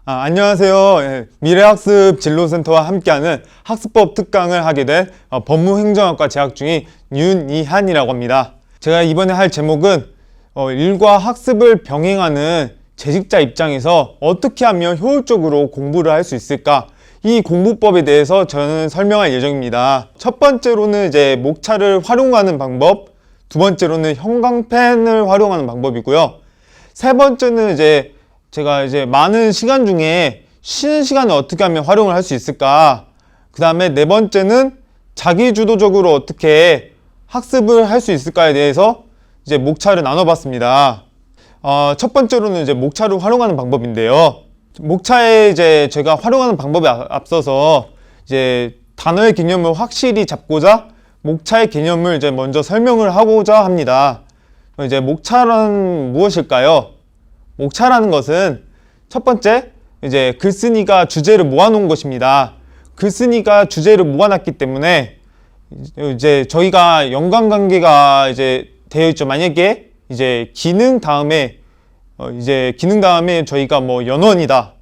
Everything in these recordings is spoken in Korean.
안녕하세요. 미래학습 진로센터와 함께하는 학습법 특강을 하게 된 법무행정학과 재학 중인 윤이한이라고 합니다. 제가 이번에 할 제목은 일과 학습을 병행하는 재직자 입장에서 어떻게 하면 효율적으로 공부를 할 수 있을까? 이 공부법에 대해서 저는 설명할 예정입니다. 첫 번째로는 이제 목차를 활용하는 방법, 두 번째로는 형광펜을 활용하는 방법이고요. 세 번째는 제가 많은 시간 중에 쉬는 시간을 어떻게 하면 활용을 할 수 있을까? 그 다음에 네 번째는 자기주도적으로 어떻게 학습을 할 수 있을까에 대해서 목차를 나눠봤습니다. 첫 번째로는 목차를 활용하는 방법인데요. 목차에 제가 활용하는 방법에 앞서서 단어의 개념을 확실히 잡고자 목차의 개념을 먼저 설명을 하고자 합니다. 목차란 무엇일까요? 목차라는 것은 첫 번째, 글쓴이가 주제를 모아놓은 것입니다. 글쓴이가 주제를 모아놨기 때문에 저희가 연관관계가 되어 있죠. 만약에 기능 다음에 저희가 뭐 연원이다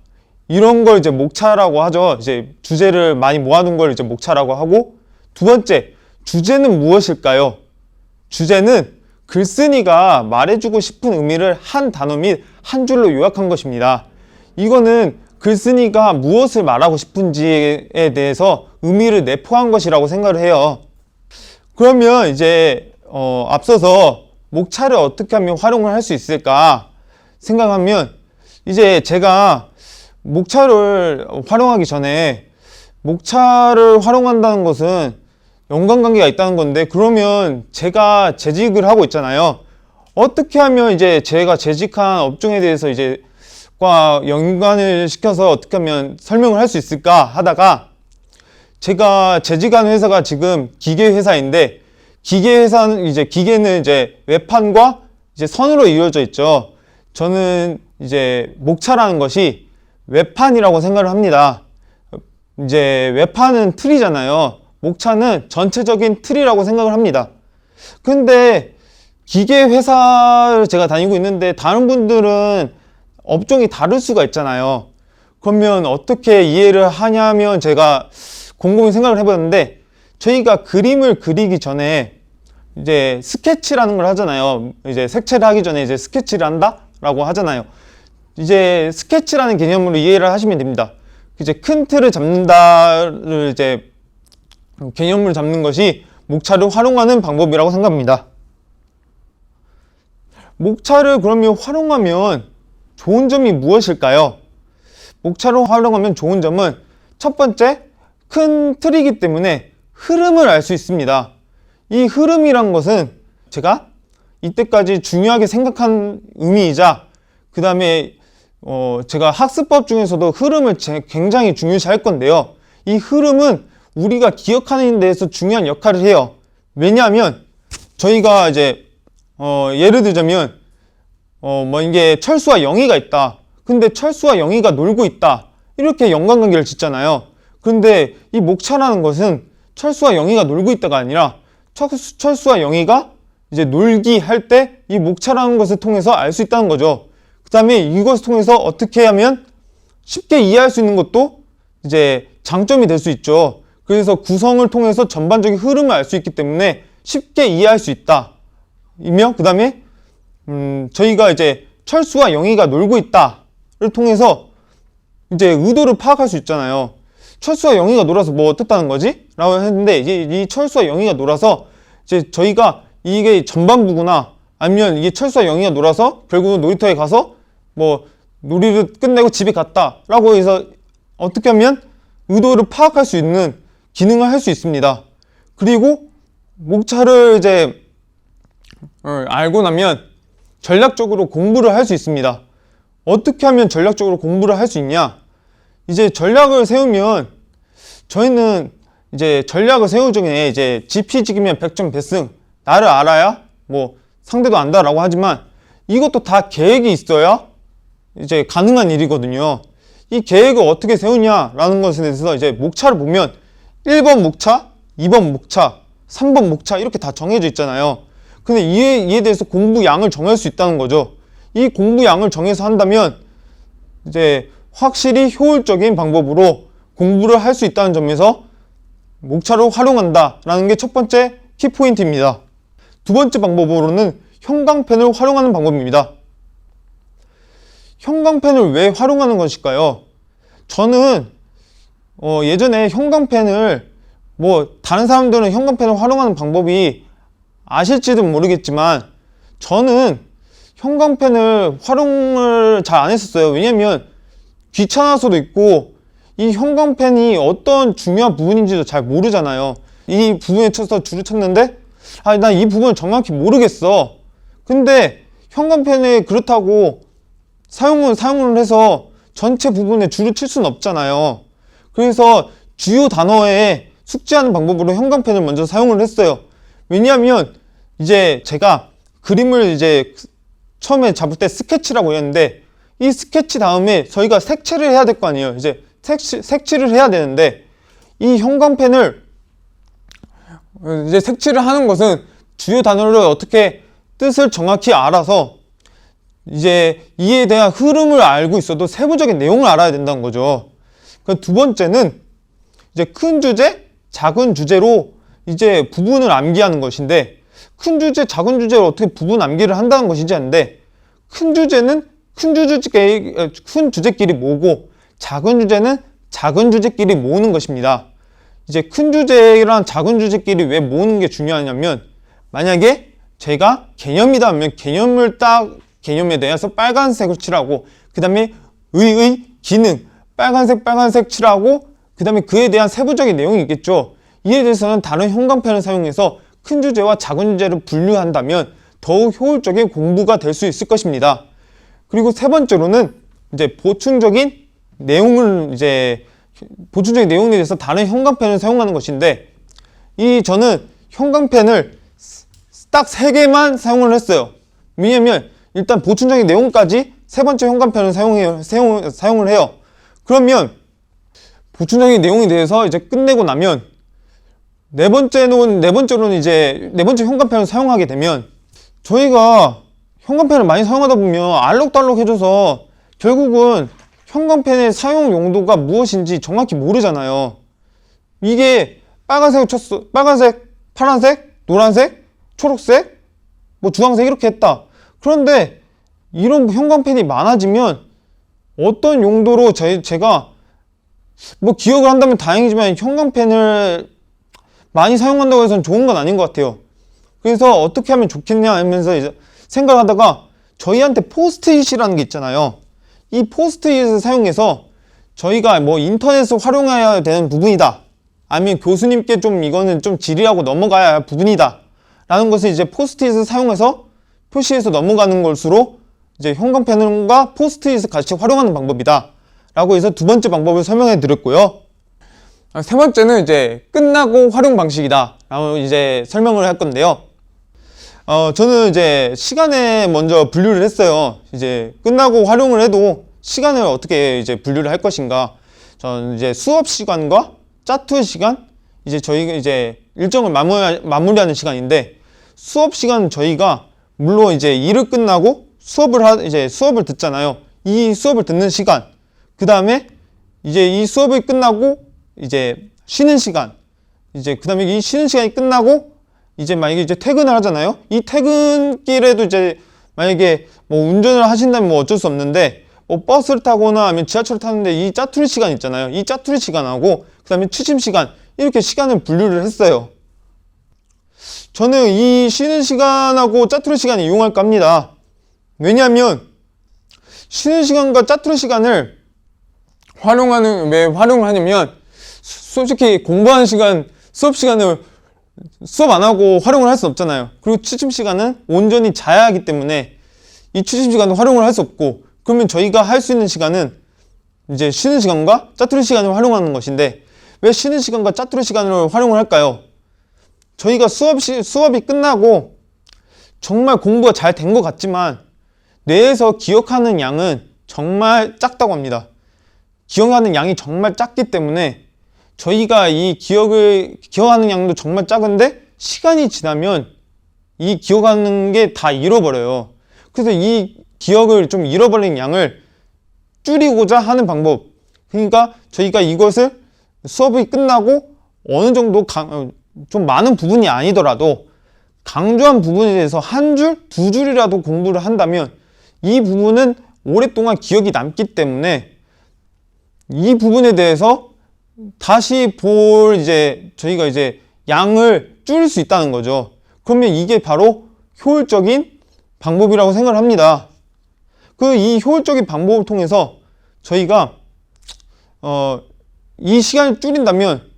이런 걸 목차라고 하죠. 주제를 많이 모아놓은 걸 목차라고 하고, 두 번째, 주제는 무엇일까요? 주제는 글쓴이가 말해주고 싶은 의미를 한 단어 및 한 줄로 요약한 것입니다. 이거는 글쓴이가 무엇을 말하고 싶은지에 대해서 의미를 내포한 것이라고 생각을 해요. 그러면 앞서서 목차를 어떻게 하면 활용을 할 수 있을까 생각하면, 제가 목차를 활용하기 전에 목차를 활용한다는 것은 연관관계가 있다는 건데, 그러면 제가 재직을 하고 있잖아요. 어떻게 하면 제가 재직한 업종에 대해서 과 연관을 시켜서 어떻게 하면 설명을 할 수 있을까 하다가, 제가 재직한 회사가 지금 기계 회사인데, 기계 회사는 기계는 외판과 선으로 이루어져 있죠. 저는 목차라는 것이 외판이라고 생각을 합니다. 외판은 틀이잖아요. 목차는 전체적인 틀이라고 생각을 합니다. 근데 기계 회사를 제가 다니고 있는데 다른 분들은 업종이 다를 수가 있잖아요. 그러면 어떻게 이해를 하냐면, 제가 곰곰이 생각을 해봤는데, 저희가 그림을 그리기 전에 스케치라는 걸 하잖아요. 색칠을 하기 전에 스케치를 한다라고 하잖아요. 스케치라는 개념으로 이해를 하시면 됩니다. 큰 틀을 잡는다를 개념을 잡는 것이 목차를 활용하는 방법이라고 생각합니다. 목차를 그러면 활용하면 좋은 점이 무엇일까요? 목차를 활용하면 좋은 점은, 첫 번째, 큰 틀이기 때문에 흐름을 알 수 있습니다. 이 흐름이란 것은 제가 이때까지 중요하게 생각한 의미이자, 그 다음에 제가 학습법 중에서도 흐름을 굉장히 중요시 할 건데요. 이 흐름은 우리가 기억하는 데에서 중요한 역할을 해요. 왜냐하면 저희가 예를 들자면 이게 철수와 영희가 있다. 근데 철수와 영희가 놀고 있다. 이렇게 연관관계를 짓잖아요. 근데 이 목차라는 것은 철수와 영희가 놀고 있다가 아니라 철수와 영희가 놀기 할 때 이 목차라는 것을 통해서 알 수 있다는 거죠. 그 다음에 이것을 통해서 어떻게 하면 쉽게 이해할 수 있는 것도 장점이 될 수 있죠. 그래서 구성을 통해서 전반적인 흐름을 알 수 있기 때문에 쉽게 이해할 수 있다. 이며, 그 다음에 저희가 철수와 영희가 놀고 있다를 통해서 의도를 파악할 수 있잖아요. 철수와 영희가 놀아서 뭐 어떻다는 거지? 라고 했는데, 이 철수와 영희가 놀아서 저희가 이게 전반부구나, 아니면 이게 철수와 영희가 놀아서 결국은 놀이터에 가서 뭐 놀이를 끝내고 집에 갔다 라고 해서 어떻게 하면 의도를 파악할 수 있는 기능을 할 수 있습니다. 그리고 목차를 알고 나면 전략적으로 공부를 할 수 있습니다. 어떻게 하면 전략적으로 공부를 할 수 있냐? 전략을 세우면, 저희는 전략을 세우기 전에 지피지기면 백전백승, 나를 알아야 뭐 상대도 안다라고 하지만, 이것도 다 계획이 있어야 가능한 일이거든요. 이 계획을 어떻게 세우냐라는 것에 대해서 목차를 보면 1번 목차, 2번 목차, 3번 목차 이렇게 다 정해져 있잖아요. 근데 이에 대해서 공부 양을 정할 수 있다는 거죠. 이 공부 양을 정해서 한다면 확실히 효율적인 방법으로 공부를 할 수 있다는 점에서 목차를 활용한다 라는 게 첫 번째 키포인트입니다. 두 번째 방법으로는 형광펜을 활용하는 방법입니다. 형광펜을 왜 활용하는 것일까요? 저는 예전에 형광펜을 다른 사람들은 형광펜을 활용하는 방법이 아실지도 모르겠지만 저는 형광펜을 활용을 잘 안 했었어요. 왜냐면 귀찮아서도 있고 이 형광펜이 어떤 중요한 부분인지도 잘 모르잖아요. 이 부분에 쳐서 줄을 쳤는데 난 이 부분을 정확히 모르겠어. 근데 형광펜에 그렇다고 사용을 해서 전체 부분에 줄을 칠 수는 없잖아요. 그래서 주요 단어에 숙지하는 방법으로 형광펜을 먼저 사용을 했어요. 왜냐하면 이제 제가 그림을 이제 처음에 잡을 때 스케치라고 했는데 이 스케치 다음에 저희가 색칠을 해야 될 거 아니에요. 이제 색칠을 해야 되는데 이 형광펜을 이제 색칠을 하는 것은 주요 단어를 어떻게 뜻을 정확히 알아서 이제 이에 대한 흐름을 알고 있어도 세부적인 내용을 알아야 된다는 거죠. 두 번째는 이제 큰 주제, 작은 주제로 이제 부분을 암기하는 것인데 큰 주제, 작은 주제를 어떻게 부분 암기를 한다는 것이지 않는데 큰 주제는 큰 주제끼리 모으고 작은 주제는 작은 주제끼리 모으는 것입니다. 이제 큰 주제랑 작은 주제끼리 왜 모으는 게 중요하냐면 만약에 제가 개념이다 하면 개념에 대해서 빨간색을 칠하고 그 다음에 기능 빨간색 칠하고 그 다음에 그에 대한 세부적인 내용이 있겠죠. 이에 대해서는 다른 형광펜을 사용해서 큰 주제와 작은 주제를 분류한다면 더욱 효율적인 공부가 될 수 있을 것입니다. 그리고 세 번째로는 이제 보충적인 내용에 대해서 다른 형광펜을 사용하는 것인데 저는 형광펜을 딱 3개만 사용을 했어요. 왜냐면 일단 보충적인 내용까지 세 번째 형광펜을 사용을 해요. 그러면 보충적인 내용에 대해서 이제 끝내고 나면 네 번째로는 네 번째 형광펜을 사용하게 되면 저희가 형광펜을 많이 사용하다 보면 알록달록해져서 결국은 형광펜의 사용 용도가 무엇인지 정확히 모르잖아요. 이게 빨간색을 쳤어. 빨간색, 파란색, 노란색, 초록색, 주황색 이렇게 했다. 그런데 이런 형광펜이 많아지면 어떤 용도로 제가 기억을 한다면 다행이지만 형광펜을 많이 사용한다고 해서는 좋은 건 아닌 것 같아요. 그래서 어떻게 하면 좋겠냐 하면서 이제 생각하다가 저희한테 포스트잇이라는 게 있잖아요. 이 포스트잇을 사용해서 저희가 인터넷을 활용해야 되는 부분이다. 아니면 교수님께 이거는 좀 질의하고 넘어가야 할 부분이다. 라는 것을 이제 포스트잇을 사용해서 표시해서 넘어가는 것으로 이제 형광펜과 포스트잇을 같이 활용하는 방법이다. 라고 해서 두 번째 방법을 설명해 드렸고요. 세 번째는 이제 끝나고 활용 방식이다. 라고 이제 설명을 할 건데요. 저는 이제 시간에 먼저 분류를 했어요. 이제 끝나고 활용을 해도 시간을 어떻게 이제 분류를 할 것인가. 저는 이제 수업 시간과 짜투 시간, 이제 저희가 이제 일정을 마무리하는 시간인데 수업 시간은 저희가 물론 이제 일을 끝나고 수업을 듣잖아요. 이 수업을 듣는 시간, 그 다음에 이제 이 수업이 끝나고 이제 쉬는 시간, 이제 그 다음에 이 쉬는 시간이 끝나고 이제 만약에 이제 퇴근을 하잖아요. 이 퇴근길에도 이제 만약에 운전을 하신다면 어쩔 수 없는데 버스를 타거나 아니면 지하철을 타는데 이 짜투리 시간 있잖아요. 이 짜투리 시간하고 그 다음에 취침 시간 이렇게 시간을 분류를 했어요. 저는 이 쉬는 시간하고 짜투리 시간을 이용할까 합니다. 왜냐하면 쉬는 시간과 짜투리 시간을 왜 활용을 하냐면 솔직히 공부하는 시간, 수업 시간을 수업 안 하고 활용을 할 수 없잖아요. 그리고 취침 시간은 온전히 자야 하기 때문에 이 취침 시간도 활용을 할 수 없고 그러면 저희가 할 수 있는 시간은 이제 쉬는 시간과 짜투리 시간을 활용하는 것인데 왜 쉬는 시간과 짜투리 시간을 활용을 할까요? 저희가 수업이 끝나고 정말 공부가 잘 된 것 같지만 뇌에서 기억하는 양은 정말 작다고 합니다. 기억하는 양이 정말 작기 때문에 저희가 이 기억하는 양도 정말 작은데 시간이 지나면 이 기억하는 게 다 잃어버려요. 그래서 이 기억을 좀 잃어버린 양을 줄이고자 하는 방법. 그러니까 저희가 이것을 수업이 끝나고 어느 정도 좀 많은 부분이 아니더라도 강조한 부분에 대해서 한 줄, 두 줄이라도 공부를 한다면 이 부분은 오랫동안 기억이 남기 때문에 이 부분에 대해서 다시 저희가 양을 줄일 수 있다는 거죠. 그러면 이게 바로 효율적인 방법이라고 생각을 합니다. 이 효율적인 방법을 통해서 저희가 이 시간을 줄인다면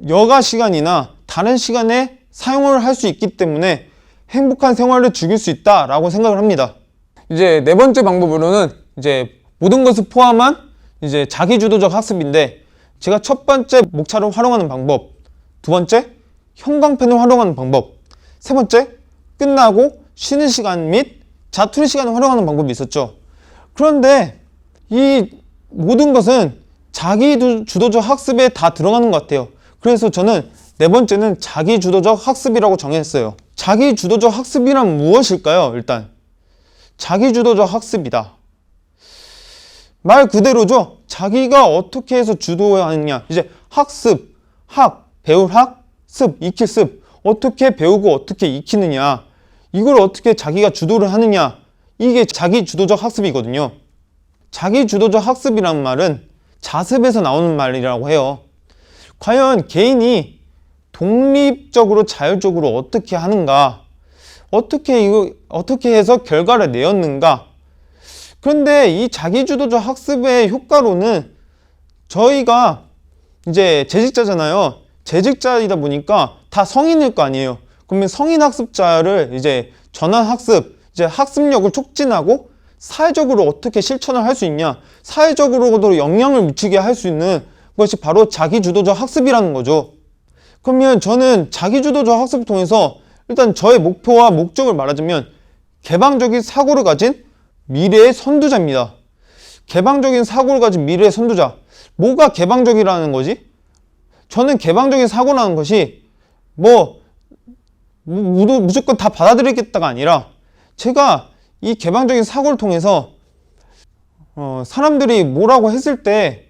여가 시간이나 다른 시간에 사용을 할 수 있기 때문에 행복한 생활을 즐길 수 있다라고 생각을 합니다. 이제 네 번째 방법으로는 모든 것을 포함한 자기주도적 학습인데, 제가 첫 번째 목차를 활용하는 방법, 두 번째 형광펜을 활용하는 방법, 세 번째 끝나고 쉬는 시간 및 자투리 시간을 활용하는 방법이 있었죠. 그런데 이 모든 것은 자기주도적 학습에 다 들어가는 것 같아요. 그래서 저는 네 번째는 자기주도적 학습이라고 정했어요. 자기주도적 학습이란 무엇일까요? 일단 자기주도적 학습이다. 말 그대로죠. 자기가 어떻게 해서 주도하느냐. 학습, 배울 습, 익힐 습. 어떻게 배우고 어떻게 익히느냐. 이걸 어떻게 자기가 주도를 하느냐. 이게 자기주도적 학습이거든요. 자기주도적 학습이라는 말은 자습에서 나오는 말이라고 해요. 과연 개인이 독립적으로 자율적으로 어떻게 하는가, 어떻게 해서 결과를 내었는가. 그런데 이 자기주도적 학습의 효과로는 저희가 재직자잖아요. 재직자이다 보니까 다 성인일 거 아니에요. 그러면 성인 학습자를 전환 학습, 학습력을 촉진하고 사회적으로 어떻게 실천을 할 수 있냐, 사회적으로도 영향을 미치게 할 수 있는 것이 바로 자기주도적 학습이라는 거죠. 그러면 저는 자기주도적 학습을 통해서 일단 저의 목표와 목적을 말하자면 개방적인 사고를 가진 미래의 선두자입니다. 개방적인 사고를 가진 미래의 선두자. 뭐가 개방적이라는 거지? 저는 개방적인 사고라는 것이 무조건 다 받아들이겠다가 아니라, 제가 이 개방적인 사고를 통해서 사람들이 뭐라고 했을 때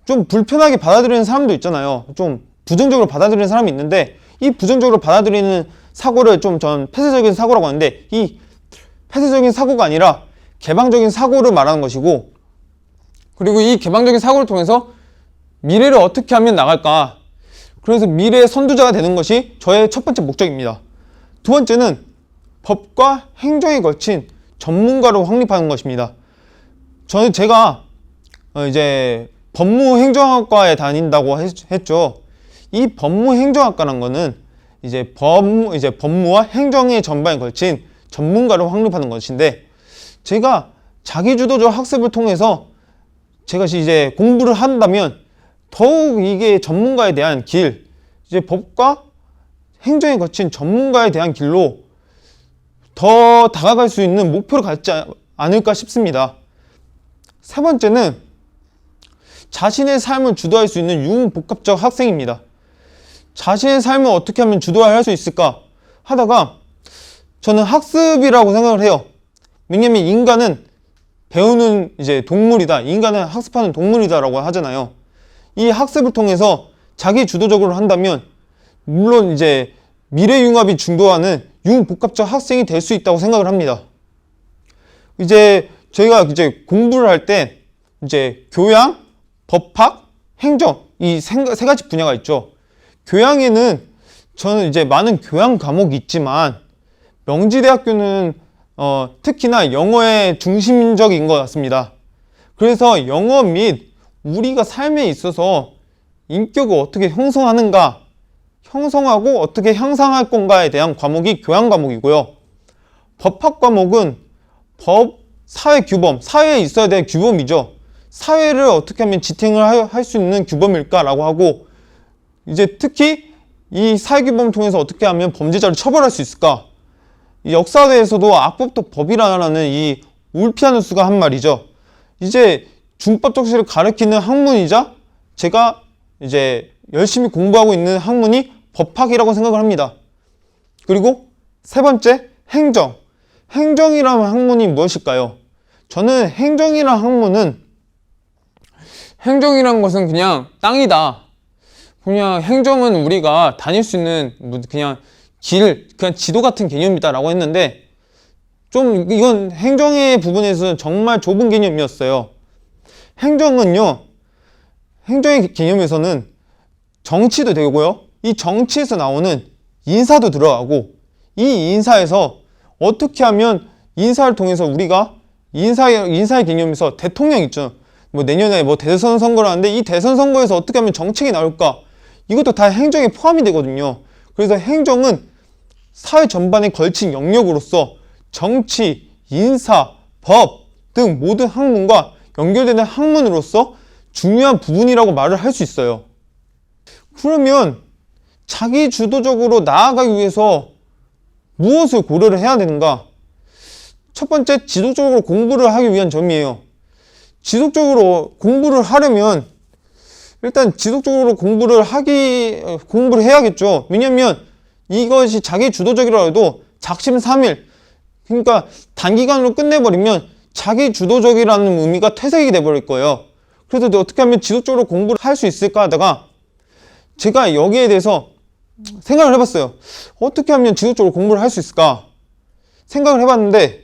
좀 불편하게 받아들이는 사람도 있잖아요. 좀 부정적으로 받아들이는 사람이 있는데, 이 부정적으로 받아들이는 사고를 전 폐쇄적인 사고라고 하는데, 이 폐쇄적인 사고가 아니라 개방적인 사고를 말하는 것이고, 그리고 이 개방적인 사고를 통해서 미래를 어떻게 하면 나갈까, 그래서 미래의 선두자가 되는 것이 저의 첫 번째 목적입니다. 두 번째는 법과 행정에 걸친 전문가로 확립하는 것입니다. 제가 법무행정학과에 다닌다고 했죠. 이 법무행정학과란 거는 법무와 행정의 전반에 걸친 전문가를 확립하는 것인데, 제가 자기주도적 학습을 통해서 제가 공부를 한다면 더욱 이게 전문가에 대한 길, 법과 행정에 거친 전문가에 대한 길로 더 다가갈 수 있는 목표를 갖지 않을까 싶습니다. 세 번째는 자신의 삶을 주도할 수 있는 융복합적 학생입니다. 자신의 삶을 어떻게 하면 주도할 수 있을까 하다가 저는 학습이라고 생각을 해요. 왜냐면 인간은 배우는 동물이다. 인간은 학습하는 동물이다라고 하잖아요. 이 학습을 통해서 자기 주도적으로 한다면 물론 미래융합이 중도하는 융복합적 학생이 될 수 있다고 생각을 합니다. 저희가 공부를 할 때 교양, 법학, 행정, 이 세 가지 분야가 있죠. 교양에는 저는 많은 교양 과목이 있지만 명지대학교는 특히나 영어에 중심적인 것 같습니다. 그래서 영어 및 우리가 삶에 있어서 인격을 어떻게 형성하는가, 형성하고 어떻게 향상할 건가에 대한 과목이 교양 과목이고요. 법학 과목은 법, 사회 규범, 사회에 있어야 될 규범이죠. 사회를 어떻게 하면 지탱을 할 수 있는 규범일까라고 하고, 특히 이 사회규범을 통해서 어떻게 하면 범죄자를 처벌할 수 있을까? 이 역사대에서도 악법도 법이라는 이 울피하는 수가 한 말이죠. 중법 적시를 가르치는 학문이자 제가 열심히 공부하고 있는 학문이 법학이라고 생각을 합니다. 그리고 세 번째, 행정. 행정이라는 학문이 무엇일까요? 저는 행정이란 것은 그냥 땅이다. 그냥 행정은 우리가 다닐 수 있는 그냥 그냥 지도 같은 개념이다 라고 했는데, 좀 이건 행정의 부분에서는 정말 좁은 개념이었어요. 행정의 개념에서는 정치도 되고요, 이 정치에서 나오는 인사도 들어가고, 이 인사에서 어떻게 하면 인사를 통해서 우리가 인사의 개념에서 대통령 있죠. 뭐 내년에 뭐 대선 선거를 하는데 이 대선 선거에서 어떻게 하면 정책이 나올까? 이것도 다 행정에 포함이 되거든요. 그래서 행정은 사회 전반에 걸친 영역으로서 정치, 인사, 법 등 모든 학문과 연결되는 학문으로서 중요한 부분이라고 말을 할 수 있어요. 그러면 자기 주도적으로 나아가기 위해서 무엇을 고려를 해야 되는가? 첫 번째, 지속적으로 공부를 하기 위한 점이에요. 지속적으로 공부를 하려면 일단 지속적으로 공부를 해야겠죠. 왜냐면 이것이 자기 주도적이라 해도 작심삼일, 그러니까 단기간으로 끝내버리면 자기 주도적이라는 의미가 퇴색이 돼버릴 거예요. 그래서 어떻게 하면 지속적으로 공부를 할 수 있을까 하다가 제가 여기에 대해서 생각을 해봤어요. 어떻게 하면 지속적으로 공부를 할 수 있을까 생각을 해봤는데,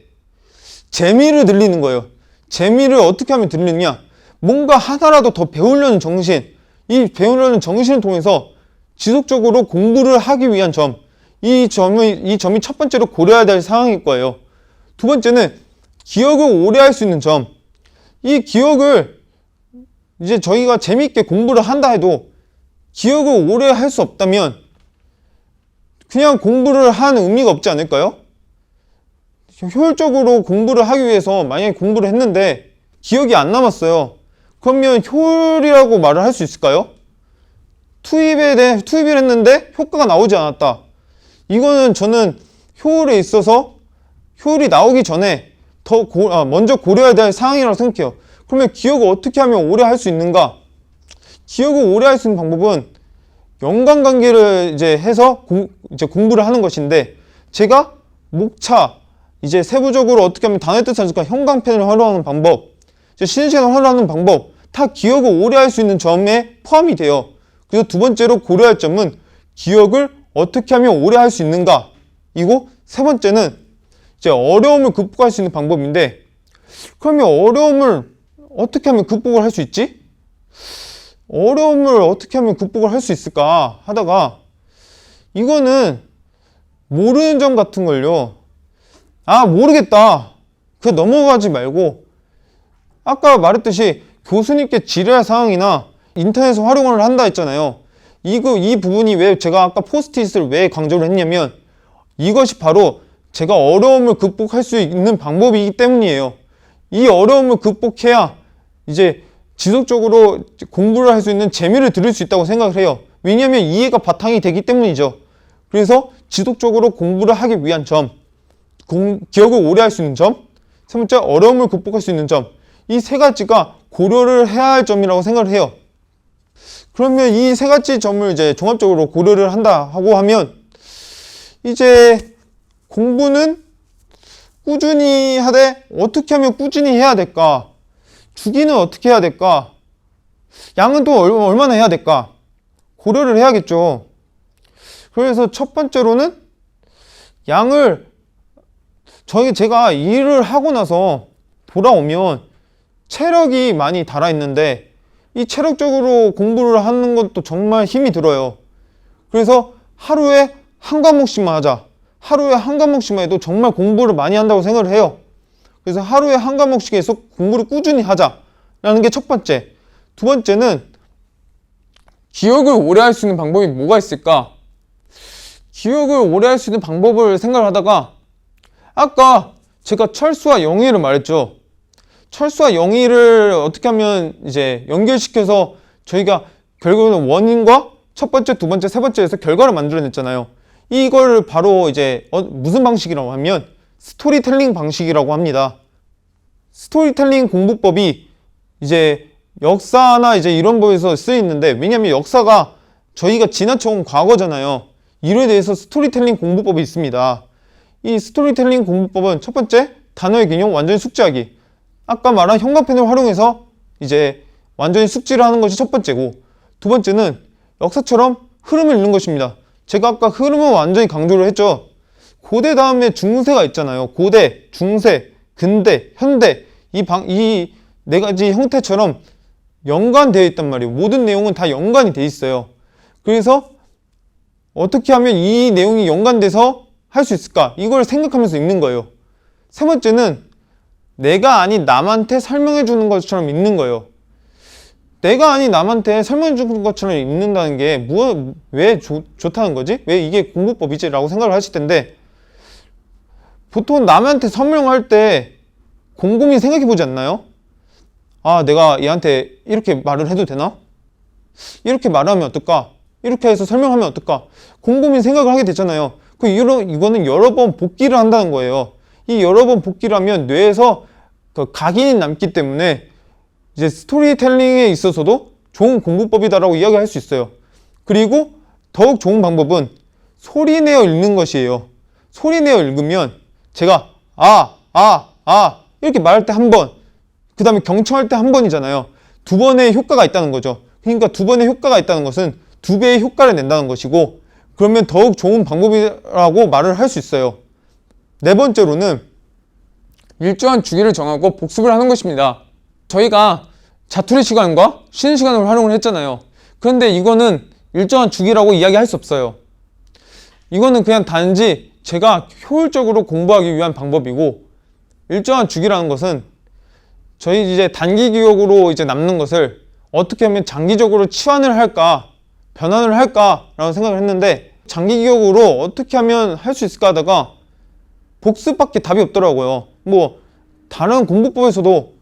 재미를 늘리는 거예요. 재미를 어떻게 하면 늘리느냐, 뭔가 하나라도 더 배우려는 정신, 이 배우려는 정신을 통해서 지속적으로 공부를 하기 위한 점, 이 점이 첫 번째로 고려해야 될 상황일 거예요. 두 번째는 기억을 오래 할 수 있는 점. 이 기억을 이제 저희가 재미있게 공부를 한다 해도 기억을 오래 할 수 없다면 그냥 공부를 하는 의미가 없지 않을까요? 효율적으로 공부를 하기 위해서 만약에 공부를 했는데 기억이 안 남았어요. 그러면 효율이라고 말을 할 수 있을까요? 투입을 했는데 효과가 나오지 않았다. 이거는 저는 효율에 있어서 효율이 나오기 전에 먼저 고려해야 될 상황이라고 생각해요. 그러면 기억을 어떻게 하면 오래 할 수 있는가? 기억을 오래 할 수 있는 방법은 연관관계를 해서 공부를 하는 것인데, 제가 목차 이제 세부적으로 어떻게 하면 단어의 뜻을 알까 형광펜을 활용하는 방법, 쉬는 시간을 활용하는 방법, 다 기억을 오래 할 수 있는 점에 포함이 돼요. 그래서 두 번째로 고려할 점은 기억을 어떻게 하면 오래 할 수 있는가 이고, 세 번째는 이제 어려움을 극복할 수 있는 방법인데, 그러면 어려움을 어떻게 하면 극복을 할 수 있지? 어려움을 어떻게 하면 극복을 할 수 있을까 하다가, 이거는 모르는 점 같은 걸요, 모르겠다, 그냥 넘어가지 말고, 아까 말했듯이 교수님께 질의할 상황이나 인터넷에서 활용을 한다 했잖아요. 이 부분이 왜 제가 아까 포스트잇을 왜 강조를 했냐면, 이것이 바로 제가 어려움을 극복할 수 있는 방법이기 때문이에요. 이 어려움을 극복해야 이제 지속적으로 공부를 할 수 있는 재미를 들을 수 있다고 생각을 해요. 왜냐하면 이해가 바탕이 되기 때문이죠. 그래서 지속적으로 공부를 하기 위한 점, 기억을 오래 할 수 있는 점, 세 번째 어려움을 극복할 수 있는 점, 이 세 가지가 고려를 해야 할 점이라고 생각을 해요. 그러면 이 세 가지 점을 이제 종합적으로 고려를 한다 하고 하면, 이제 공부는 꾸준히 하되 어떻게 하면 꾸준히 해야 될까? 주기는 어떻게 해야 될까? 양은 또 얼마나 해야 될까? 고려를 해야겠죠. 그래서 첫 번째로는 양을, 제가 일을 하고 나서 돌아오면 체력이 많이 달아있는데, 이 체력적으로 공부를 하는 것도 정말 힘이 들어요. 그래서 하루에 한 과목씩만 하자. 하루에 한 과목씩만 해도 정말 공부를 많이 한다고 생각을 해요. 그래서 하루에 한 과목씩 해서 공부를 꾸준히 하자라는 게 첫 번째. 두 번째는 기억을 오래 할 수 있는 방법이 뭐가 있을까? 기억을 오래 할 수 있는 방법을 생각을 하다가, 아까 제가 철수와 영의를 말했죠. 철수와 영의를 어떻게 하면 이제 연결시켜서 저희가 결국은 원인과 첫 번째, 두 번째, 세 번째에서 결과를 만들어냈잖아요. 이걸 바로 이제 무슨 방식이라고 하면 스토리텔링 방식이라고 합니다. 스토리텔링 공부법이 이제 역사나 이제 이런 거에서 쓰이는데, 왜냐면 역사가 저희가 지나쳐온 과거잖아요. 이에 대해서 스토리텔링 공부법이 있습니다. 이 스토리텔링 공부법은 첫 번째, 단어의 개념 완전히 숙지하기. 아까 말한 형광펜을 활용해서 이제 완전히 숙지를 하는 것이 첫 번째고, 두 번째는 역사처럼 흐름을 읽는 것입니다. 제가 아까 흐름을 완전히 강조를 했죠. 고대 다음에 중세가 있잖아요. 고대, 중세, 근대, 현대, 이 네 가지 형태처럼 연관되어 있단 말이에요. 모든 내용은 다 연관이 돼 있어요. 그래서 어떻게 하면 이 내용이 연관돼서 할 수 있을까? 이걸 생각하면서 읽는 거예요. 세 번째는 내가 아닌 남한테 설명해 주는 것처럼 읽는 거예요. 내가 아닌 남한테 설명해 주는 것처럼 읽는다는 게 왜 좋다는 거지? 왜 이게 공부법이지? 라고 생각을 하실 텐데, 보통 남한테 설명할 때 곰곰이 생각해 보지 않나요? 아, 내가 얘한테 이렇게 말을 해도 되나? 이렇게 말하면 어떨까? 이렇게 해서 설명하면 어떨까? 곰곰이 생각을 하게 되잖아요. 이거는 여러 번 복기를 한다는 거예요. 이 여러 번 복기를 하면 뇌에서 그 각인이 남기 때문에 이제 스토리텔링에 있어서도 좋은 공부법이다라고 이야기할 수 있어요. 그리고 더욱 좋은 방법은 소리내어 읽는 것이에요. 소리내어 읽으면 제가 이렇게 말할 때 한 번, 그 다음에 경청할 때 한 번이잖아요. 두 번의 효과가 있다는 거죠. 그러니까 두 번의 효과가 있다는 것은 두 배의 효과를 낸다는 것이고, 그러면 더욱 좋은 방법이라고 말을 할 수 있어요. 네 번째로는 일정한 주기를 정하고 복습을 하는 것입니다. 저희가 자투리 시간과 쉬는 시간을 활용을 했잖아요. 그런데 이거는 일정한 주기라고 이야기할 수 없어요. 이거는 그냥 단지 제가 효율적으로 공부하기 위한 방법이고, 일정한 주기라는 것은 저희 이제 단기 기억으로 이제 남는 것을 어떻게 하면 장기적으로 치환을 할까, 변환을 할까라고 생각을 했는데, 장기 기억으로 어떻게 하면 할 수 있을까 하다가 복습밖에 답이 없더라고요. 뭐 다른 공부법에서도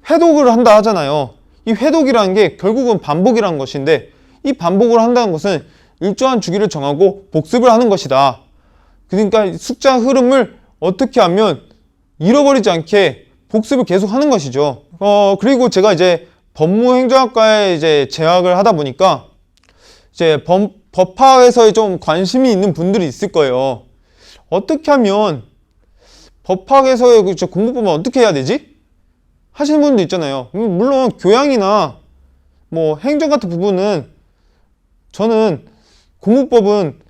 회독을 한다 하잖아요. 이 회독이라는 게 결국은 반복이라는 것인데, 이 반복을 한다는 것은 일정한 주기를 정하고 복습을 하는 것이다. 그러니까 숙자 흐름을 어떻게 하면 잃어버리지 않게 복습을 계속 하는 것이죠. 그리고 제가 이제 법무행정학과에 이제 재학을 하다 보니까 이제 법학에서 좀 관심이 있는 분들이 있을 거예요. 어떻게 하면 법학에서의 공부법은 어떻게 해야 되지? 하시는 분도 있잖아요. 물론 교양이나 뭐 행정 같은 부분은 저는 공부법은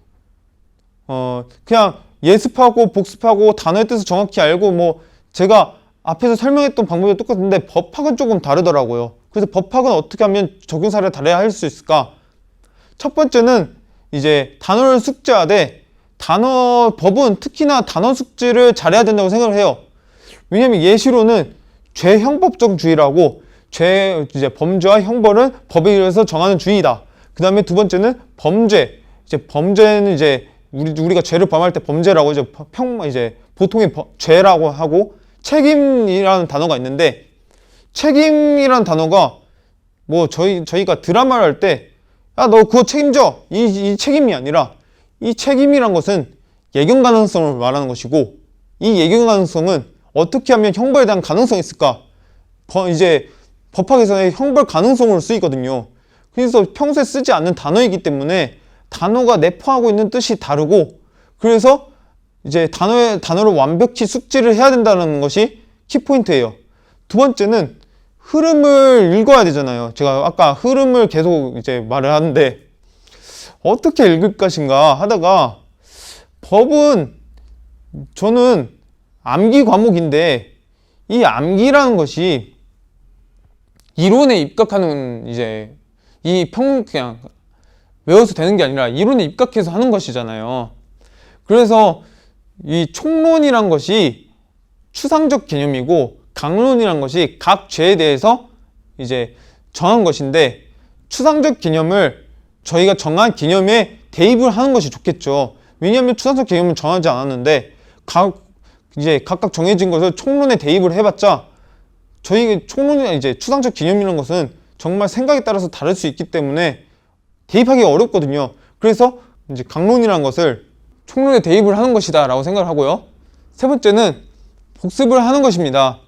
그냥 예습하고 복습하고 단어의 뜻을 정확히 알고 뭐 제가 앞에서 설명했던 방법이 똑같은데, 법학은 조금 다르더라고요. 그래서 법학은 어떻게 하면 적용 사례를 달아야 할 수 있을까? 첫 번째는 이제 단어를 숙지하되, 법은 특히나 단어 숙지를 잘해야 된다고 생각을 해요. 왜냐면 예시로는 죄형법정주의라고, 이제 범죄와 형벌은 법에 의해서 정하는 주의다. 그 다음에 두 번째는 범죄. 범죄는 이제 우리가 죄를 범할 때 범죄라고 이제 보통의 죄라고 하고, 책임이라는 단어가 있는데, 책임이라는 단어가 뭐 저희가 드라마를 할 때 야, 너 그거 책임져! 이 책임이 아니라, 이 책임이란 것은 예견 가능성을 말하는 것이고, 이 예견 가능성은 어떻게 하면 형벌에 대한 가능성이 있을까? 이제 법학에서의 형벌 가능성으로 쓰이거든요. 그래서 평소에 쓰지 않는 단어이기 때문에 단어가 내포하고 있는 뜻이 다르고, 그래서 이제 단어를 완벽히 숙지를 해야 된다는 것이 키포인트예요. 두 번째는 흐름을 읽어야 되잖아요. 제가 아까 흐름을 계속 이제 말을 하는데, 어떻게 읽을 것인가 하다가, 법은 저는 암기 과목인데, 이 암기라는 것이 이론에 입각하는 이제 그냥 외워서 되는 게 아니라 이론에 입각해서 하는 것이잖아요. 그래서 이 총론이란 것이 추상적 개념이고, 강론이란 것이 각 죄에 대해서 이제 정한 것인데, 추상적 개념을 저희가 정한 개념에 대입을 하는 것이 좋겠죠. 왜냐하면 추상적 개념은 정하지 않았는데 각각 정해진 것을 총론에 대입을 해봤자, 저희 총론이나 이제 추상적 개념이라는 것은 정말 생각에 따라서 다를 수 있기 때문에 대입하기가 어렵거든요. 그래서 이제 강론이라는 것을 총론에 대입을 하는 것이다 라고 생각을 하고요. 세 번째는 복습을 하는 것입니다.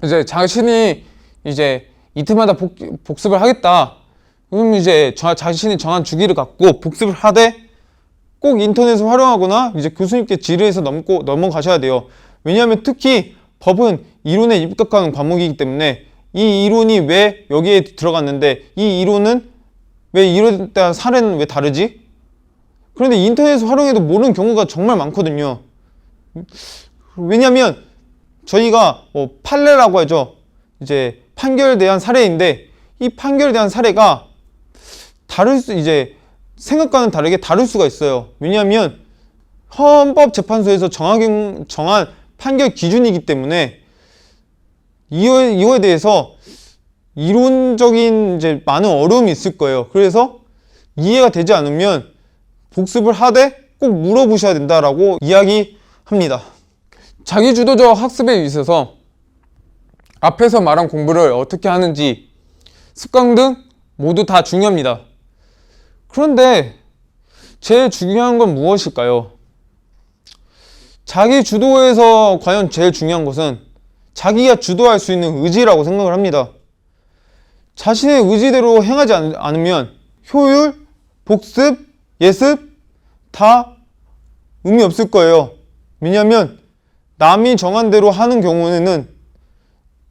이제 자신이 이제 이틀마다 복습을 하겠다. 그럼 이제 자신이 정한 주기를 갖고 복습을 하되, 꼭 인터넷을 활용하거나 이제 교수님께 질의해서 넘어가셔야 돼요. 왜냐하면 특히 법은 이론에 입각하는 과목이기 때문에 이 이론이 왜 여기에 들어갔는데 이 이론은 왜 이론에 대한 사례는 왜 다르지? 그런데 인터넷을 활용해도 모르는 경우가 정말 많거든요. 왜냐하면 저희가 판례라고 하죠. 이제 판결에 대한 사례인데 이 판결에 대한 사례가 생각과는 다르게 다를 수가 있어요. 왜냐하면 헌법재판소에서 정한 판결 기준이기 때문에 이거에 대해서 이론적인 많은 어려움이 있을 거예요. 그래서 이해가 되지 않으면 복습을 하되 꼭 물어보셔야 된다라고 이야기합니다. 자기주도적 학습에 있어서 앞에서 말한 공부를 어떻게 하는지 습관 등 모두 다 중요합니다. 그런데 제일 중요한 건 무엇일까요? 자기 주도에서 과연 제일 중요한 것은 자기가 주도할 수 있는 의지라고 생각을 합니다. 자신의 의지대로 행하지 않으면 효율, 복습, 예습 다 의미 없을 거예요. 왜냐하면 남이 정한 대로 하는 경우에는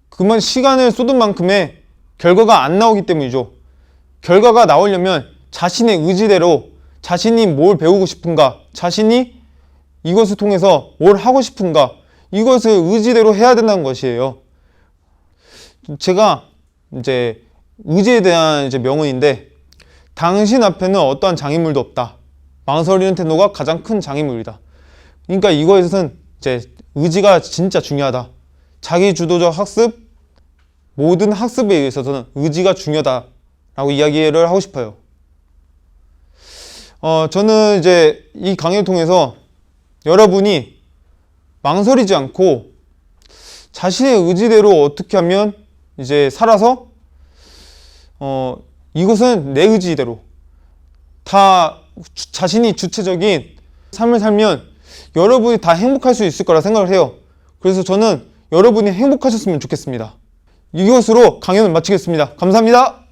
그만 시간을 쏟은 만큼의 결과가 안 나오기 때문이죠. 결과가 나오려면 자신의 의지대로 자신이 뭘 배우고 싶은가, 자신이 이것을 통해서 뭘 하고 싶은가, 이것을 의지대로 해야 된다는 것이에요. 제가 의지에 대한 명언인데, 당신 앞에는 어떠한 장애물도 없다. 망설이는 태도가 가장 큰 장애물이다. 그러니까 이것은 의지가 진짜 중요하다. 자기 주도적 학습, 모든 학습에 있어서는 의지가 중요하다라고 이야기를 하고 싶어요. 저는 이 강의를 통해서 여러분이 망설이지 않고 자신의 의지대로 어떻게 하면 살아서 이것은 내 의지대로 다 자신이 주체적인 삶을 살면 여러분이 다 행복할 수 있을 거라 생각을 해요. 그래서 저는 여러분이 행복하셨으면 좋겠습니다. 이것으로 강연을 마치겠습니다. 감사합니다.